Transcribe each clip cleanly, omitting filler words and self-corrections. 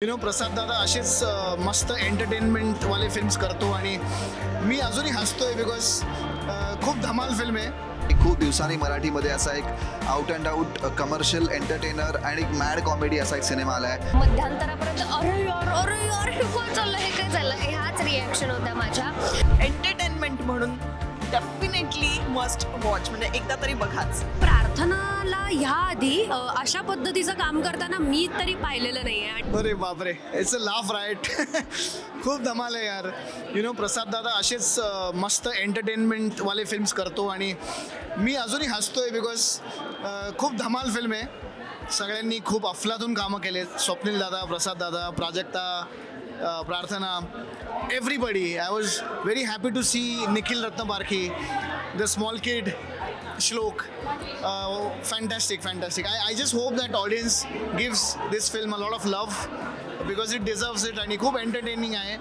प्रसाद दादा असेच मस्त एंटरटेनमेंट वाले फिल्म्स करतो आणि मी अजूनही हसतोय बिकॉज खूप धमाल फिल्म आहे. खूप दिवसांनी मराठीमध्ये असा एक out and out commercial entertainer आणि एक मॅड कॉमेडी असा एक सिनेमा आला आहे. मध्यांतरापर्यंत अरे यार हे काय चाललं हे काय चाललं ह्याच रिॲक्शन होत्या माझ्या. एंटरटेनमेंट म्हणून डेफिनेटली मस्ट वॉच, म्हणजे एकदा तरी बघाच. प्रार्थनाला ह्या आधी अशा पद्धतीचं काम करताना मी तरी पाहिलेलं नाही आहे. अरे बापरे, इट्स अ लाफ राईट. खूप धमाल आहे यार. प्रसाद दादा असेच मस्त एंटरटेनमेंट वाले फिल्म्स करतो आणि मी अजूनही हसतोय बिकॉज खूप धमाल फिल्म आहे. सगळ्यांनी खूप अफलातून कामं केलेत. स्वप्नील दादा, प्रसाद दादा, प्राजक्ता, प्रार्थना, everybody. I was very happy to see Nikhil Ratnaparkhi, the small kid, Shlok. Fantastic. I just hope that audience gives this film a lot of love because it deserves it आणि खूप एंटरटेनिंग आहे.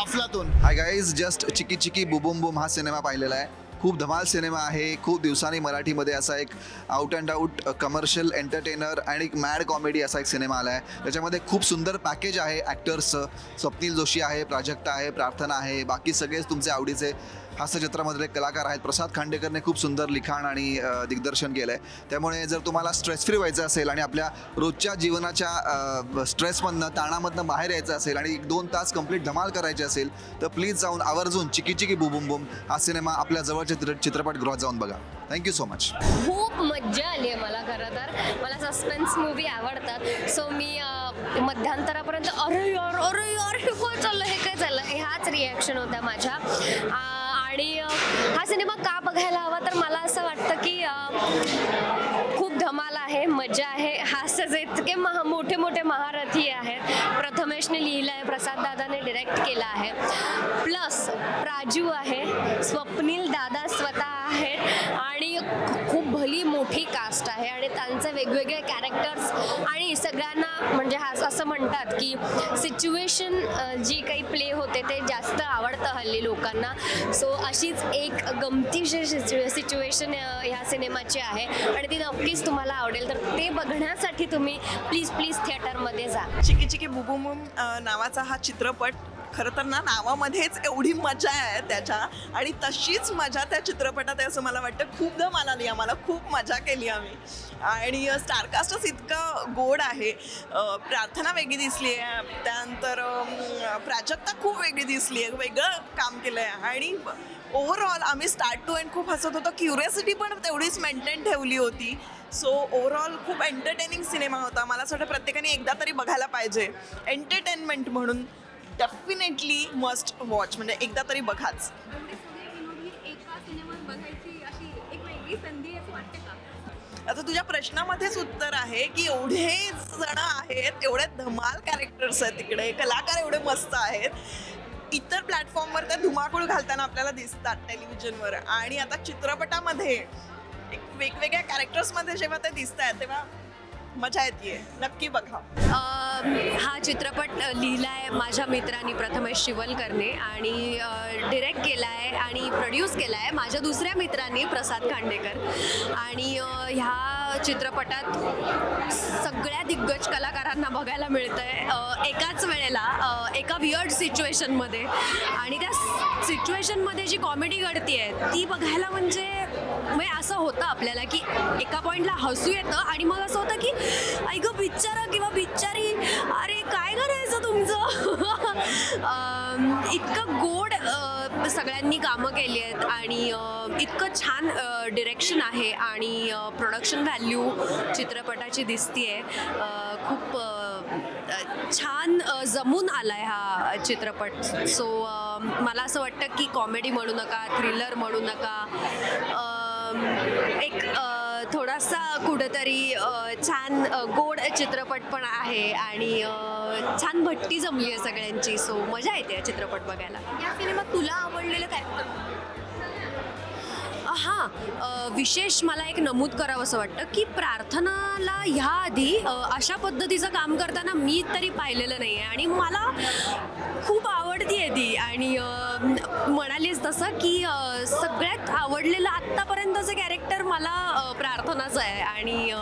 अफलातून. Hi guys, just चिकी चिकी बुबुम बुम हा cinema पाहिलेला आहे. खूप धमाल cinema आहे. खूप दिवसांनी मराठीमध्ये असा एक out and out commercial entertainer आणि एक मॅड कॉमेडी असा एक सिनेमा आला आहे. त्याच्यामध्ये खूप सुंदर पॅकेज आहे ॲक्टर्सचं. स्वप्नील जोशी आहे, प्राजक्ता आहे, प्रार्थना आहे, बाकी सगळेच तुमचे आवडीचे हास्यचित्रामधले कलाकार आहेत. प्रसाद खांडेकरने खूप सुंदर लिखाण आणि दिग्दर्शन केलं आहे. त्यामुळे जर तुम्हाला स्ट्रेस फ्री व्हायचं असेल आणि आपल्या रोजच्या जीवनाच्या स्ट्रेसमधनं ताणामधनं बाहेर यायचं असेल आणि 1-2 तास कंप्लीट धमाल करायची असेल तर प्लीज जाऊन आवर्जून चिकी चिकी बुबुम बुम हा सिनेमा आपल्या जवळच्या चित्रपटगृहात जाऊन बघा. Thank you so much. खूप मज्जा आली आहे मला. खरं तर मला सस्पेन्स मूवी आवडतात. सो मी मध्यांतरापर्यंत अरे यार हे काय चाललं हे काय चाललं ह्याच रिॲक्शन होत्या माझ्या. आणि हा सिनेमा का बघायला हवा तर मला असं वाटतं की खूप धमाल आहे, मजा आहे. हास्यच इतके मोठे महारथी आहेत. प्रथमेशने लिहिलं आहे, प्रसाद दादाने डिरेक्ट केला आहे. प्लस प्राजू आहे, स्वप्नील दादा स्वतः आहेत आणि खूप भली मोठी कास्ट आहे आणि त्यांचे वेगवेगळे कॅरेक्टर्स आणि सगळ्यांना म्हणजे असं म्हणतात की सिच्युएशन जी काही प्ले होते ते जास्त आवडतं हल्ली लोकांना. सो अशीच एक गमतीशीर सिच्युएशन ह्या सिनेमाची आहे आणि ती नक्कीच तुम्हाला आवडेल. तर ते बघण्यासाठी तुम्ही प्लीज थिएटरमध्ये जा. चिकी चिकी बुबुम नावाचा हा चित्रपट खरं तर ना नावामध्येच एवढी मजा आहे त्याच्या, आणि तशीच मजा त्या चित्रपटात आहे असं मला वाटतं. खूप धमाल आली आम्हाला, खूप मजा केली आम्ही आणि स्टारकास्टच इतकं गोड आहे. प्रार्थना वेगळी दिसली आहे, त्यानंतर प्राजक्ता खूप वेगळी दिसली आहे, वेगळं काम केलं आहे आणि ओव्हरऑल आम्ही स्टार्ट टू एंड खूप हसत होतो. क्युरियोसिटी पण तेवढीच मेंटेन ठेवली होती. सो ओव्हरऑल खूप एंटरटेनिंग सिनेमा होता. मला असं वाटतं प्रत्येकाने एकदा तरी बघायला पाहिजे. एंटरटेनमेंट म्हणून डेफिनेटली मस्ट वॉच, म्हणजे एकदा तरी बघाच. आता तुझ्या प्रश्नामध्येच उत्तर आहे की एवढे जण आहेत, एवढे धमाल कॅरेक्टर्स आहेत तिकडे, कलाकार एवढे मस्त आहेत. इतर प्लॅटफॉर्मवर त्या धुमाकूळ घालताना आपल्याला दिसतात टेलिव्हिजनवर, आणि आता चित्रपटामध्ये एक वेगवेगळ्या कॅरेक्टर्समध्ये जेव्हा ते दिसत आहेत तेव्हा मजा येते. नक्की बघा. हा चित्रपट लिहिला आहे माझ्या मित्रांनी प्रथमेश शिवलकरने आणि डिरेक्ट केला आहे आणि प्रोड्यूस केला आहे माझ्या दुसऱ्या मित्रांनी प्रसाद खांडेकर. आणि ह्या चित्रपटात सगळ्या दिग्गज कलाकारांना बघायला मिळतं आहे एकाच वेळेला एका वियर्ड सिच्युएशनमध्ये, आणि त्या सिच्युएशनमध्ये जी कॉमेडी घडते आहे ती बघायला म्हणजे असं होतं आपल्याला की एका पॉईंटला हसू येतं आणि मग असं होतं की ऐक बिचारा किंवा बिचारी, अरे काय करायचं तुमचं. इतकं गोड सगळ्यांनी कामं केली आहेत आणि इतकं छान डिरेक्शन आहे आणि प्रोडक्शन व्हॅल्यू चित्रपटाची दिसतीये. खूप छान जमून आला आहे हा चित्रपट. सो मला असं वाटतं की कॉमेडी म्हणू नका, थ्रिलर म्हणू नका, एक थोडासा कुठंतरी छान गोड चित्रपट पण आहे आणि छान भट्टी जमली आहे सगळ्यांची. सो मजा येते चित्रपट बघायला. या सिनेमात तुला आवडलेलं कॅरेक्टर? विशेष मला एक नमूद करावं असं वाटतं की प्रार्थनाला ह्या आधी अशा पद्धतीचं काम करताना मी तरी पाहिलेलं नाही आहे आणि मला खूप आवडती आहे ती. आणि म्हणालीच तसं की सगळ्यात आवडलेलं आत्तापर्यंतचं कॅरेक्टर मला प्रार्थनाचं आहे आणि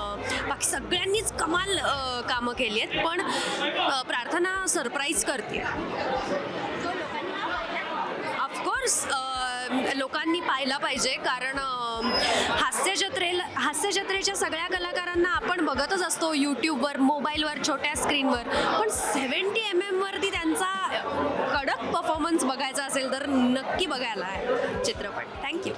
बाकी सगळ्यांनीच कमाल कामं केली आहेत, पण प्रार्थना सरप्राईज करते. ऑफकोर्स लोकांनी पाहिला पाहिजे, कारण हास्यजत्रेच्या सगळ्या कलाकारांना आपण बघतच असतो यूट्यूबवर, मोबाईलवर, छोट्या स्क्रीनवर, पण 70mm वरती त्यांचा कडक परफॉर्मन्स बघायचा असेल तर नक्की बघायला आहे चित्रपट. थँक्यू.